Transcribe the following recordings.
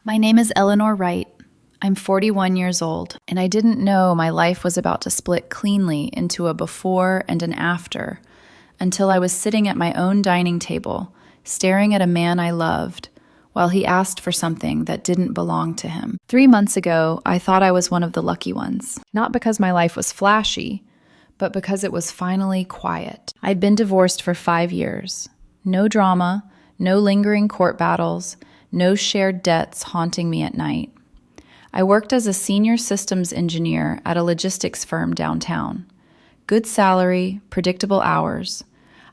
My name is Eleanor Wright. I'm 41 years old, and I didn't know my life was about to split cleanly into a before and an after until I was sitting at my own dining table, staring at a man I loved, while he asked for something that didn't belong to him. 3 months ago, I thought I was one of the lucky ones, not because my life was flashy, but because it was finally quiet. I'd been divorced for 5 years. No drama, no lingering court battles, no shared debts haunting me at night. I worked as a senior systems engineer at a logistics firm downtown. Good salary, predictable hours.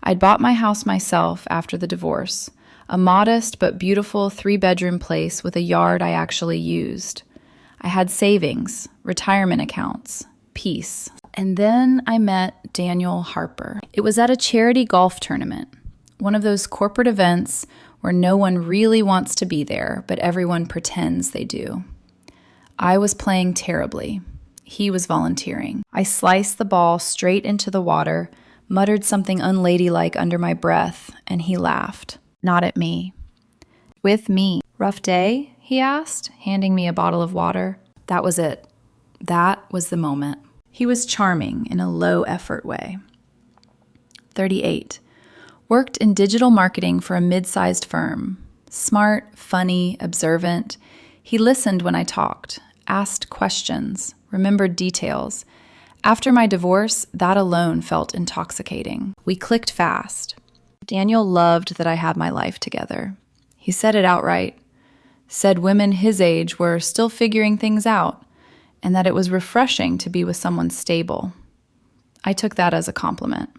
I'd bought my house myself after the divorce, a modest but beautiful 3-bedroom place with a yard I actually used. I had savings, retirement accounts, peace. And then I met Daniel Harper. It was at a charity golf tournament, one of those corporate events where no one really wants to be there, but everyone pretends they do. I was playing terribly. He was volunteering. I sliced the ball straight into the water, muttered something unladylike under my breath, and he laughed. Not at me. With me. Rough day? He asked, handing me a bottle of water. That was it. That was the moment. He was charming in a low-effort way. 38. Worked in digital marketing for a mid-sized firm. Smart, funny, observant. He listened when I talked, asked questions, remembered details. After my divorce, that alone felt intoxicating. We clicked fast. Daniel loved that I had my life together. He said it outright. Said women his age were still figuring things out, and that it was refreshing to be with someone stable. I took that as a compliment.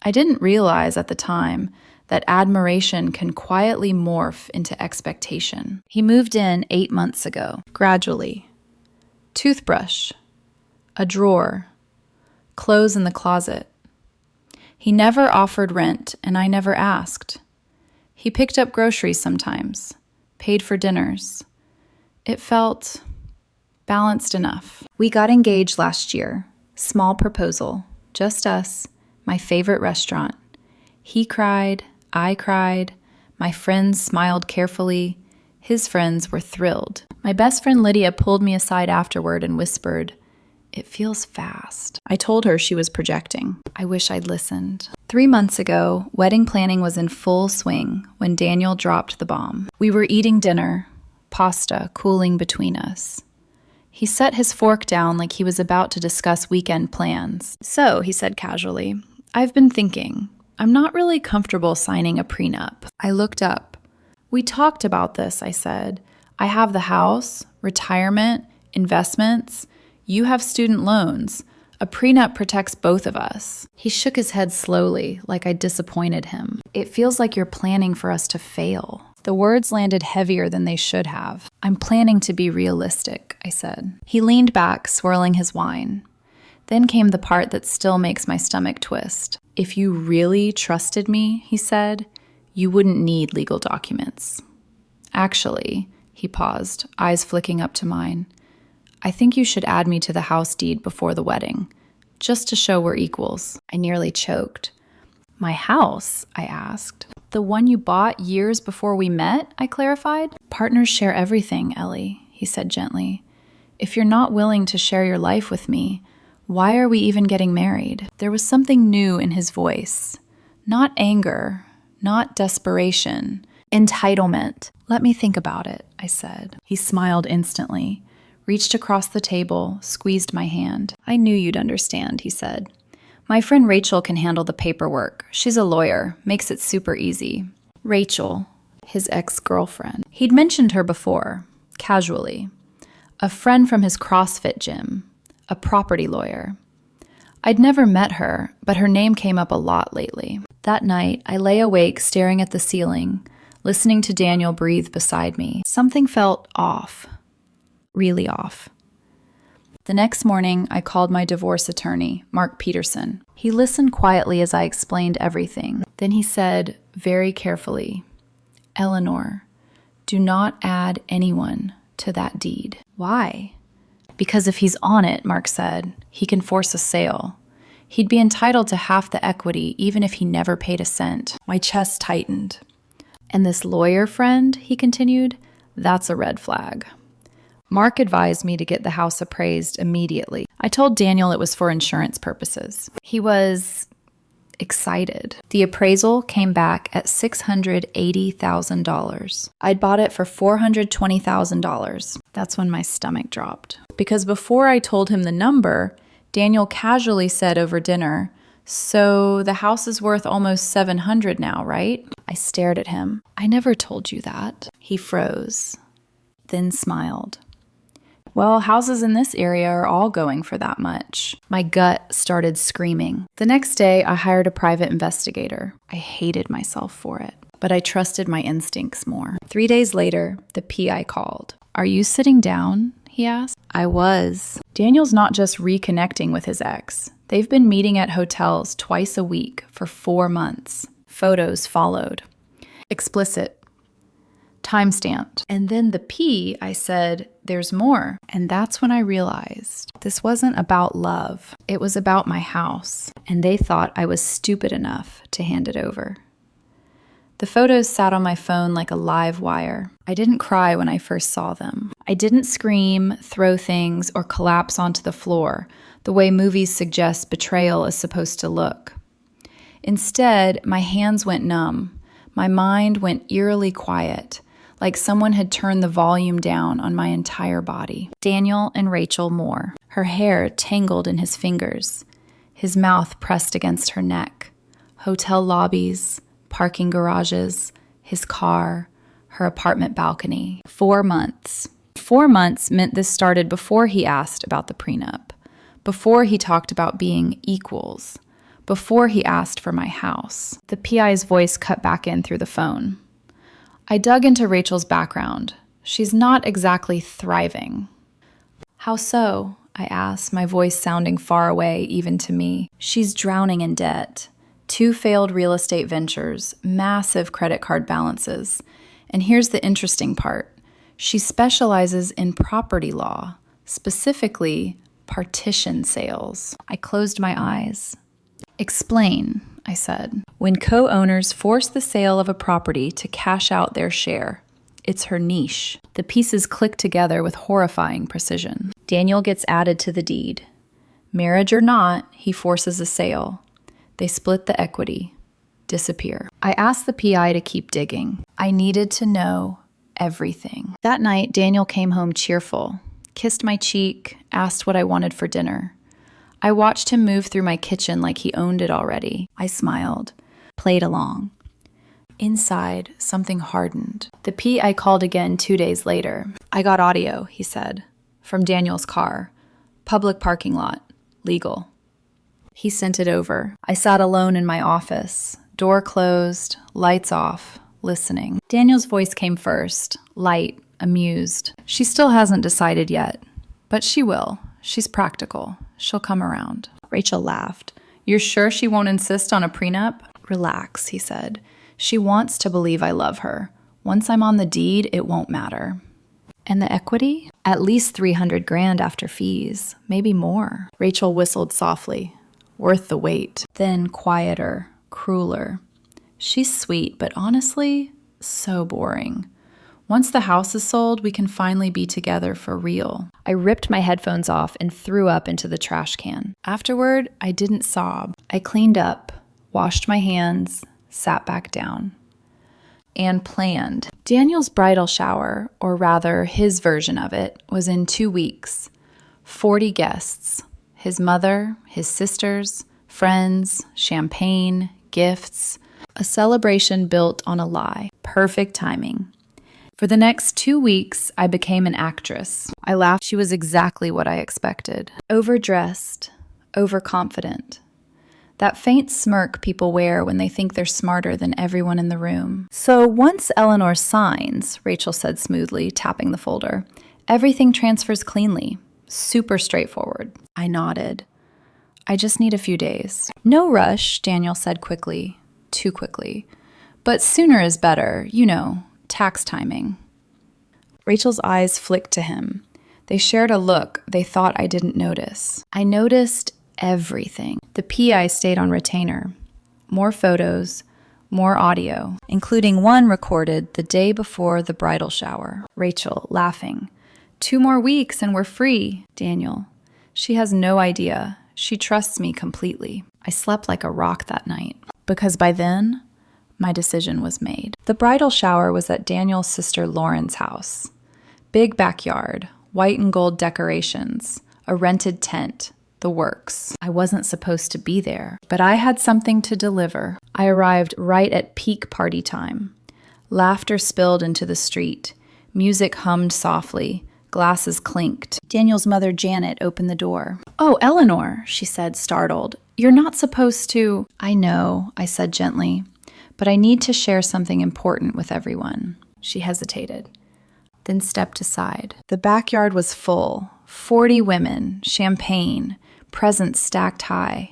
I didn't realize at the time that admiration can quietly morph into expectation. He moved in 8 months ago, gradually. Toothbrush, a drawer, clothes in the closet. He never offered rent, and I never asked. He picked up groceries sometimes, paid for dinners. It felt balanced enough. We got engaged last year. Small proposal, just us, my favorite restaurant. He cried, I cried, my friends smiled carefully, his friends were thrilled. My best friend Lydia pulled me aside afterward and whispered, "It feels fast." I told her she was projecting. I wish I'd listened. 3 months ago, wedding planning was in full swing when Daniel dropped the bomb. We were eating dinner, pasta cooling between us. He set his fork down like he was about to discuss weekend plans. "So," he said casually, "I've been thinking. I'm not really comfortable signing a prenup." I looked up. "We talked about this," I said. "I have the house, retirement, investments. You have student loans. A prenup protects both of us." He shook his head slowly, like I disappointed him. "It feels like you're planning for us to fail." The words landed heavier than they should have. "I'm planning to be realistic," I said. He leaned back, swirling his wine. Then came the part that still makes my stomach twist. "If you really trusted me," he said, "you wouldn't need legal documents." "Actually," he paused, eyes flicking up to mine, "I think you should add me to the house deed before the wedding, just to show we're equals." I nearly choked. "My house?" I asked. "The one you bought years before we met?" I clarified. "Partners share everything, Ellie," he said gently. "If you're not willing to share your life with me, why are we even getting married?" There was something new in his voice. Not anger, not desperation, entitlement. "Let me think about it," I said. He smiled instantly, reached across the table, squeezed my hand. "I knew you'd understand," he said. "My friend Rachel can handle the paperwork. She's a lawyer, makes it super easy." Rachel, his ex-girlfriend. He'd mentioned her before, casually. A friend from his CrossFit gym. A property lawyer. I'd never met her, but her name came up a lot lately. That night, I lay awake staring at the ceiling, listening to Daniel breathe beside me. Something felt off. Really off. The next morning, I called my divorce attorney, Mark Peterson. He listened quietly as I explained everything. Then he said, very carefully, "Eleanor, do not add anyone to that deed." "Why?" "Because if he's on it," Mark said, "he can force a sale. He'd be entitled to half the equity even if he never paid a cent." My chest tightened. "And this lawyer friend," he continued, That's a red flag. Mark advised me to get the house appraised immediately. I told Daniel it was for insurance purposes. He was excited. The appraisal came back at $680,000. I'd bought it for $420,000. That's when my stomach dropped. Because before I told him the number, Daniel casually said over dinner, "So the house is worth almost $700 now, right?" I stared at him. "I never told you that." He froze, then smiled. "Well, houses in this area are all going for that much." My gut started screaming. The next day, I hired a private investigator. I hated myself for it, but I trusted my instincts more. 3 days later, the PI called. "Are you sitting down?" he asked. I was. Daniel's not just reconnecting with his ex. They've been meeting at hotels twice a week for 4 months. Photos followed. Explicit. Timestamped. And then the P, I said, "There's more." And that's when I realized this wasn't about love. It was about my house. And they thought I was stupid enough to hand it over. The photos sat on my phone like a live wire. I didn't cry when I first saw them. I didn't scream, throw things, or collapse onto the floor, the way movies suggest betrayal is supposed to look. Instead, my hands went numb. My mind went eerily quiet, like someone had turned the volume down on my entire body. Daniel and Rachel Moore, her hair tangled in his fingers, his mouth pressed against her neck, hotel lobbies, parking garages, his car, her apartment balcony. 4 months. 4 months meant this started before he asked about the prenup, before he talked about being equals, before he asked for my house. The PI's voice cut back in through the phone. I dug into Rachel's background. She's not exactly thriving. "How so?" I asked, my voice sounding far away even to me. "She's drowning in debt. 2 failed real estate ventures, massive credit card balances. And here's the interesting part. She specializes in property law, specifically partition sales." I closed my eyes. "Explain," I said. "When co-owners force the sale of a property to cash out their share, it's her niche." The pieces click together with horrifying precision. Daniel gets added to the deed. Marriage or not, he forces a sale. They split the equity, disappear. I asked the PI to keep digging. I needed to know everything. That night, Daniel came home cheerful, kissed my cheek, asked what I wanted for dinner. I watched him move through my kitchen like he owned it already. I smiled, played along. Inside, something hardened. The PI called again 2 days later. "I got audio," he said, "from Daniel's car. Public parking lot. Legal." He sent it over. I sat alone in my office, door closed, lights off, listening. Daniel's voice came first, light, amused. "She still hasn't decided yet, but she will. She's practical. She'll come around." Rachel laughed. "You're sure she won't insist on a prenup?" "Relax," he said. "She wants to believe I love her. Once I'm on the deed, it won't matter." "And the equity?" "At least $300,000 after fees, maybe more." Rachel whistled softly. "Worth the wait." Then quieter, crueler. "She's sweet, but honestly, so boring. Once the house is sold, we can finally be together for real." I ripped my headphones off and threw up into the trash can. Afterward, I didn't sob. I cleaned up, washed my hands, sat back down, and planned. Daniel's bridal shower, or rather his version of it, was in 2 weeks. 40 guests. His mother, his sisters, friends, champagne, gifts. A celebration built on a lie. Perfect timing. For the next 2 weeks, I became an actress. I laughed. She was exactly what I expected. Overdressed, overconfident. That faint smirk people wear when they think they're smarter than everyone in the room. "So once Eleanor signs," Rachel said smoothly, tapping the folder, "everything transfers cleanly. Super straightforward." I nodded. "I just need a few days." "No rush," Daniel said quickly. Too quickly. "But sooner is better, you know. Tax timing." Rachel's eyes flicked to him. They shared a look they thought I didn't notice. I noticed everything. The PI stayed on retainer. More photos, More audio, including one recorded the day before the bridal shower. Rachel, laughing. 2 more weeks and we're free. Daniel, she has no idea. She trusts me completely. I slept like a rock that night, because by then, my decision was made. The bridal shower was at Daniel's sister Lauren's house. Big backyard, white and gold decorations, a rented tent, the works. I wasn't supposed to be there, but I had something to deliver. I arrived right at peak party time. Laughter spilled into the street. Music hummed softly. Glasses clinked. Daniel's mother, Janet, opened the door. "Oh, Eleanor," she said, startled. "You're not supposed to—" "I know," I said gently, "but I need to share something important with everyone." She hesitated, then stepped aside. The backyard was full. 40 women, champagne, presents stacked high.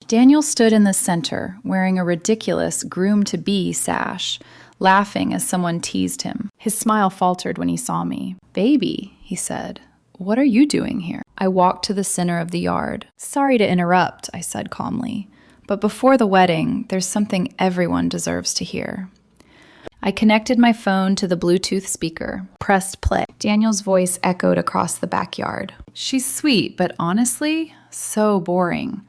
Daniel stood in the center, wearing a ridiculous groom-to-be sash, laughing as someone teased him. His smile faltered when he saw me. "Baby," he said, "what are you doing here?" I walked to the center of the yard. "Sorry to interrupt," I said calmly, "but before the wedding, there's something everyone deserves to hear." I connected my phone to the Bluetooth speaker, pressed play. Daniel's voice echoed across the backyard. "She's sweet, but honestly, so boring.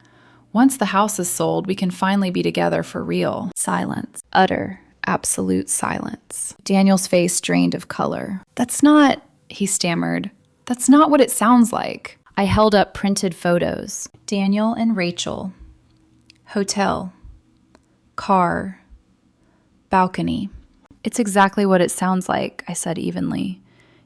Once the house is sold, we can finally be together for real." Silence. Utter, absolute silence. Daniel's face drained of color. "That's not," he stammered. "That's not what it sounds like." I held up printed photos. Daniel and Rachel. Hotel. Car. Balcony. "It's exactly what it sounds like," I said evenly.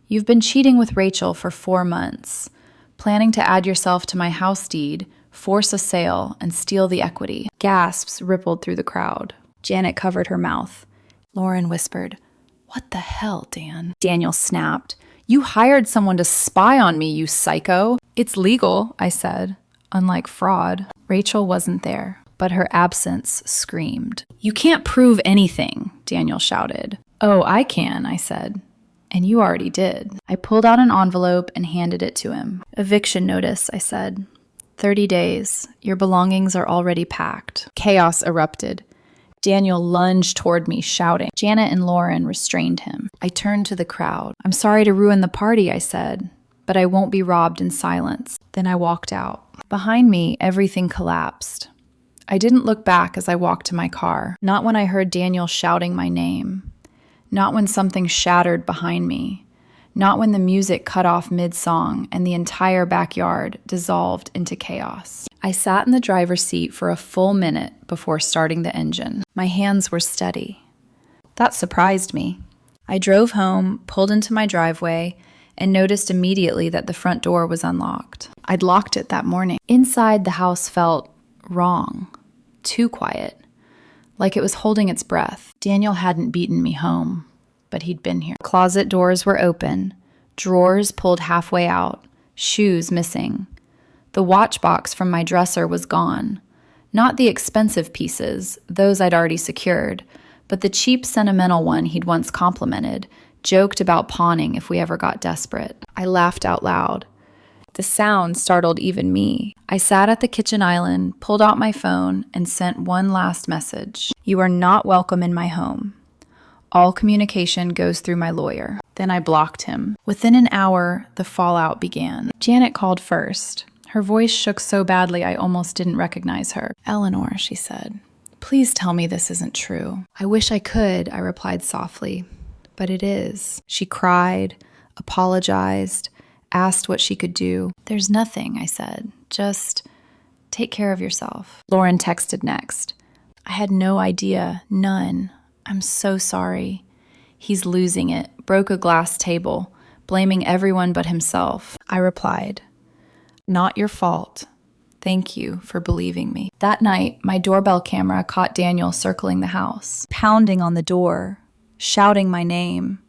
"You've been cheating with Rachel for 4 months, planning to add yourself to my house deed, force a sale, and steal the equity." Gasps rippled through the crowd. Janet covered her mouth. Lauren whispered, "What the hell, Dan?" Daniel snapped, "You hired someone to spy on me, you psycho." "It's legal," I said, "unlike fraud." Rachel wasn't there, but her absence screamed. "You can't prove anything," Daniel shouted. "Oh, I can," I said. "And you already did." I pulled out an envelope and handed it to him. "Eviction notice," I said. 30 days. Your belongings are already packed." Chaos erupted. Daniel lunged toward me, shouting. Janet and Lauren restrained him. I turned to the crowd. "I'm sorry to ruin the party," I said, "but I won't be robbed in silence." Then I walked out. Behind me, everything collapsed. I didn't look back as I walked to my car, not when I heard Daniel shouting my name, not when something shattered behind me, not when the music cut off mid-song and the entire backyard dissolved into chaos. I sat in the driver's seat for a full minute before starting the engine. My hands were steady. That surprised me. I drove home, pulled into my driveway, and noticed immediately that the front door was unlocked. I'd locked it that morning. Inside, the house felt wrong, too quiet, like it was holding its breath. Daniel hadn't beaten me home, but he'd been here. Closet doors were open, drawers pulled halfway out, shoes missing. The watch box from my dresser was gone. Not the expensive pieces, those I'd already secured, but the cheap sentimental one he'd once complimented, joked about pawning if we ever got desperate. I laughed out loud. The sound startled even me. I sat at the kitchen island, pulled out my phone, and sent one last message. "You are not welcome in my home. All communication goes through my lawyer." Then I blocked him. Within an hour, the fallout began. Janet called first. Her voice shook so badly I almost didn't recognize her. "Eleanor," she said, "please tell me this isn't true." "I wish I could," I replied softly, "but it is." She cried, apologized, asked what she could do. "There's nothing," I said. "Just take care of yourself." Lauren texted next. "I had no idea. None. I'm so sorry. He's losing it. Broke a glass table, blaming everyone but himself." I replied, "Not your fault. Thank you for believing me." That night, my doorbell camera caught Daniel circling the house, pounding on the door, shouting my name,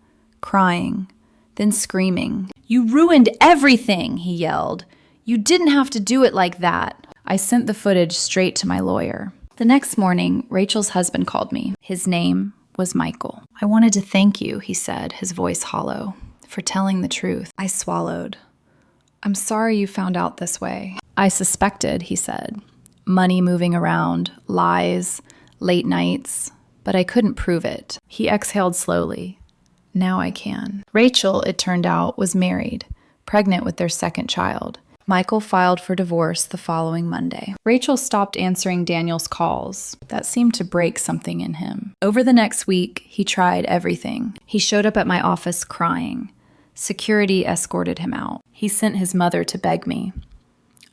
crying, then screaming. "You ruined everything," he yelled. "You didn't have to do it like that." I sent the footage straight to my lawyer. The next morning, Rachel's husband called me. His name was Michael. "I wanted to thank you," he said, his voice hollow, "for telling the truth." I swallowed. "I'm sorry you found out this way." "I suspected," he said. "Money moving around, lies, late nights, but I couldn't prove it. He exhaled slowly. Now I can. Rachel, it turned out, was married, pregnant with their second child. Michael filed for divorce the following Monday. Rachel stopped answering Daniel's calls. That seemed to break something in him. Over the next week, he tried everything. He showed up at my office crying. Security escorted him out. He sent his mother to beg me.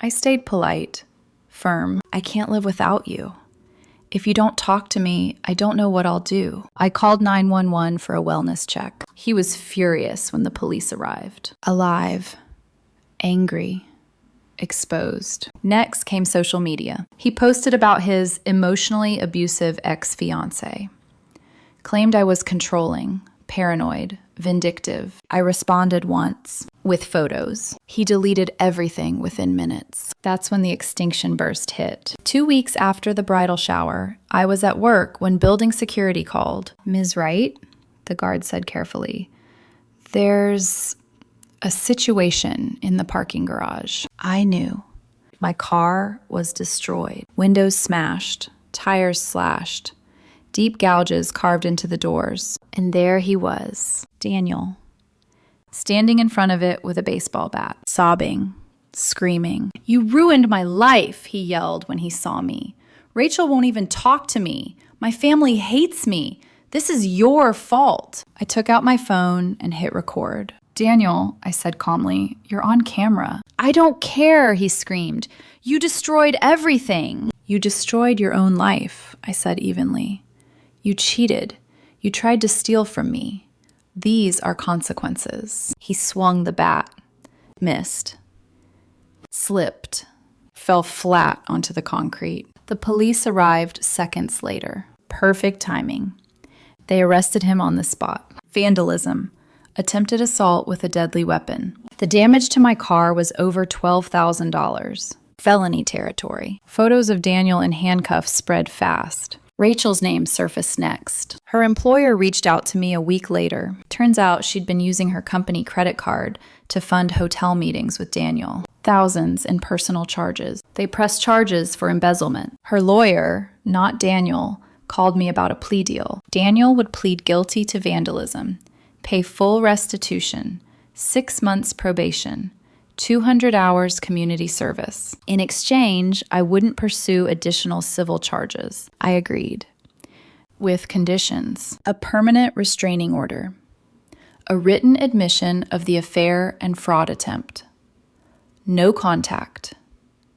I stayed polite, firm. I can't live without you. If you don't talk to me, I don't know what I'll do. I called 911 for a wellness check. He was furious when the police arrived. Alive, angry, exposed. Next came social media. He posted about his emotionally abusive ex-fiancé. Claimed I was controlling, paranoid, vindictive. I responded once with photos. He deleted everything within minutes. That's when the extinction burst hit. 2 weeks after the bridal shower, I was at work when building security called. Ms. Wright, the guard said carefully, there's a situation in the parking garage. I knew. My car was destroyed. Windows smashed, tires slashed, deep gouges carved into the doors. And there he was, Daniel, standing in front of it with a baseball bat, sobbing, screaming. You ruined my life, he yelled when he saw me. Rachel won't even talk to me. My family hates me. This is your fault. I took out my phone and hit record. Daniel, I said calmly, you're on camera. I don't care, he screamed. You destroyed everything. You destroyed your own life, I said evenly. You cheated. You tried to steal from me. These are consequences. He swung the bat, missed, slipped, fell flat onto the concrete. The police arrived seconds later. Perfect timing. They arrested him on the spot. Vandalism. Attempted assault with a deadly weapon. The damage to my car was over $12,000. Felony territory. Photos of Daniel in handcuffs spread fast. Rachel's name surfaced next. Her employer reached out to me a week later. Turns out she'd been using her company credit card to fund hotel meetings with Daniel. Thousands in personal charges. They pressed charges for embezzlement. Her lawyer, not Daniel, called me about a plea deal. Daniel would plead guilty to vandalism, pay full restitution, 6 months probation, 200 hours community service. In exchange, I wouldn't pursue additional civil charges. I agreed. With conditions: a permanent restraining order, a written admission of the affair and fraud attempt, no contact,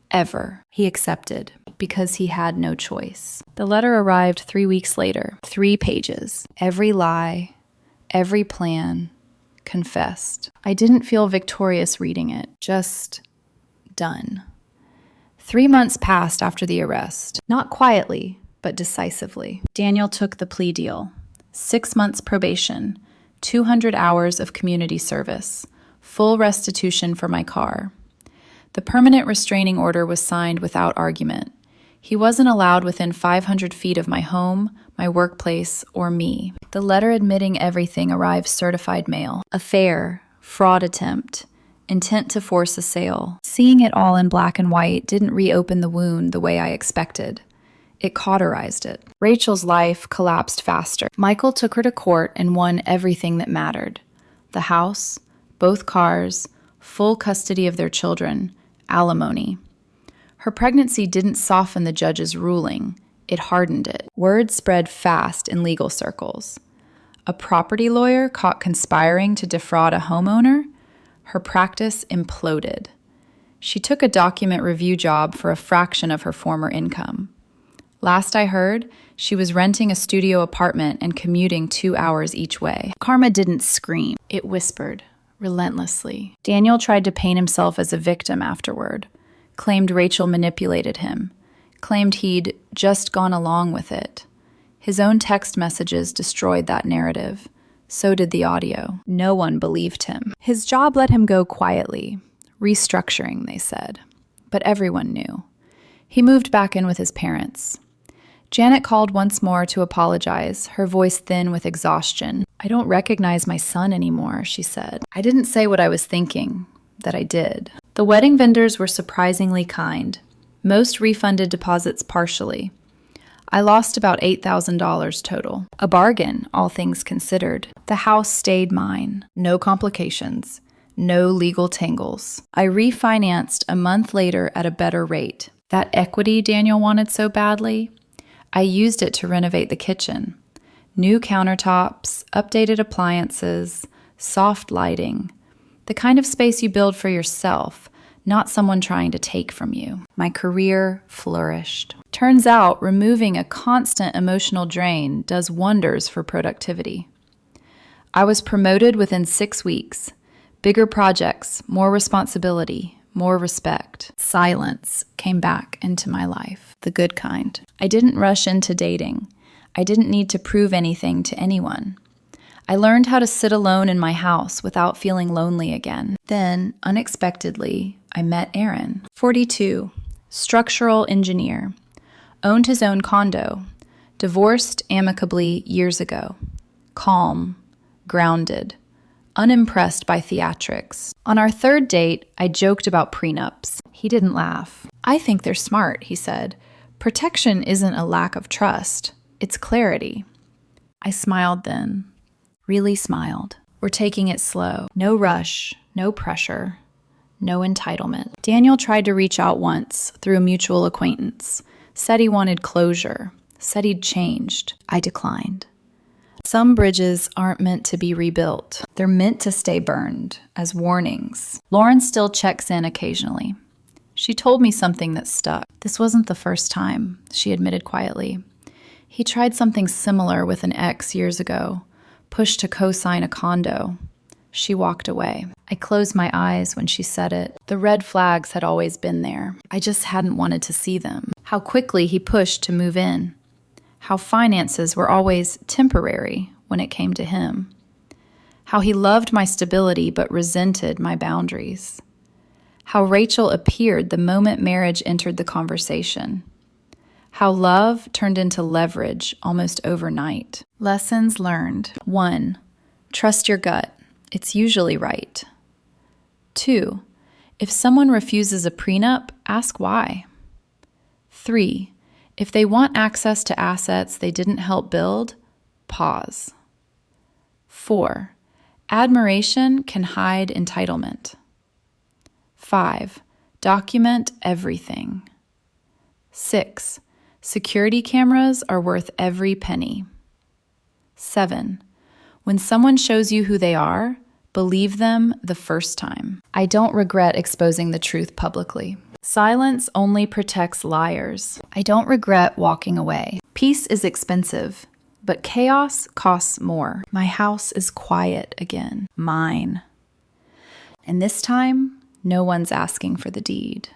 ever. He accepted because he had no choice. The letter arrived 3 weeks later, 3 pages, every lie, every plan, confessed. I didn't feel victorious reading it, just done. 3 months passed after the arrest, not quietly, but decisively. Daniel took the plea deal. 6 months probation, 200 hours of community service, full restitution for my car. The permanent restraining order was signed without argument. He wasn't allowed within 500 feet of my home, my workplace, or me. The letter admitting everything arrived certified mail. Affair, fraud attempt, intent to force a sale. Seeing it all in black and white didn't reopen the wound the way I expected. It cauterized it. Rachel's life collapsed faster. Michael took her to court and won everything that mattered. The house, both cars, full custody of their children, alimony. Her pregnancy didn't soften the judge's ruling. It hardened it. Word spread fast in legal circles. A property lawyer caught conspiring to defraud a homeowner? Her practice imploded. She took a document review job for a fraction of her former income. Last I heard, she was renting a studio apartment and commuting 2 hours each way. Karma didn't scream. It whispered, relentlessly. Daniel tried to paint himself as a victim afterward. Claimed Rachel manipulated him. Claimed he'd just gone along with it. His own text messages destroyed that narrative. So did the audio. No one believed him. His job let him go quietly. Restructuring, they said. But everyone knew. He moved back in with his parents. Janet called once more to apologize, her voice thin with exhaustion. I don't recognize my son anymore, she said. I didn't say what I was thinking, that I did. The wedding vendors were surprisingly kind. Most refunded deposits partially. I lost about $8,000 total. A bargain, all things considered. The house stayed mine. No complications. No legal tangles. I refinanced a month later at a better rate. That equity Daniel wanted so badly, I used it to renovate the kitchen. New countertops, updated appliances, soft lighting. The kind of space you build for yourself, not someone trying to take from you. My career flourished. Turns out, removing a constant emotional drain does wonders for productivity. I was promoted within 6 weeks. Bigger projects, more responsibility, more respect. Silence came back into my life, the good kind. I didn't rush into dating. I didn't need to prove anything to anyone. I learned how to sit alone in my house without feeling lonely again. Then, unexpectedly, I met Aaron, 42, structural engineer, owned his own condo, divorced amicably years ago, calm, grounded, unimpressed by theatrics. On our third date, I joked about prenups. He didn't laugh. I think they're smart, he said. Protection isn't a lack of trust. It's clarity. I smiled then. Really smiled. We're taking it slow. No rush, no pressure, no entitlement. Daniel tried to reach out once through a mutual acquaintance. Said he wanted closure. Said he'd changed. I declined. Some bridges aren't meant to be rebuilt. They're meant to stay burned as warnings. Lauren still checks in occasionally. She told me something that stuck. This wasn't the first time, she admitted quietly. He tried something similar with an ex years ago, pushed to co-sign a condo. She walked away. I closed my eyes when she said it. The red flags had always been there. I just hadn't wanted to see them. How quickly he pushed to move in. How finances were always temporary when it came to him. How he loved my stability but resented my boundaries. How Rachel appeared the moment marriage entered the conversation. How love turned into leverage almost overnight. Lessons learned. 1. Trust your gut. It's usually right. 2. If someone refuses a prenup, ask why. 3. If they want access to assets they didn't help build, pause. 4. Admiration can hide entitlement. 5. Document everything. 6. Security cameras are worth every penny. 7. When someone shows you who they are, believe them the first time. I don't regret exposing the truth publicly. Silence only protects liars. I don't regret walking away. Peace is expensive, but chaos costs more. My house is quiet again. Mine. And this time, no one's asking for the deed.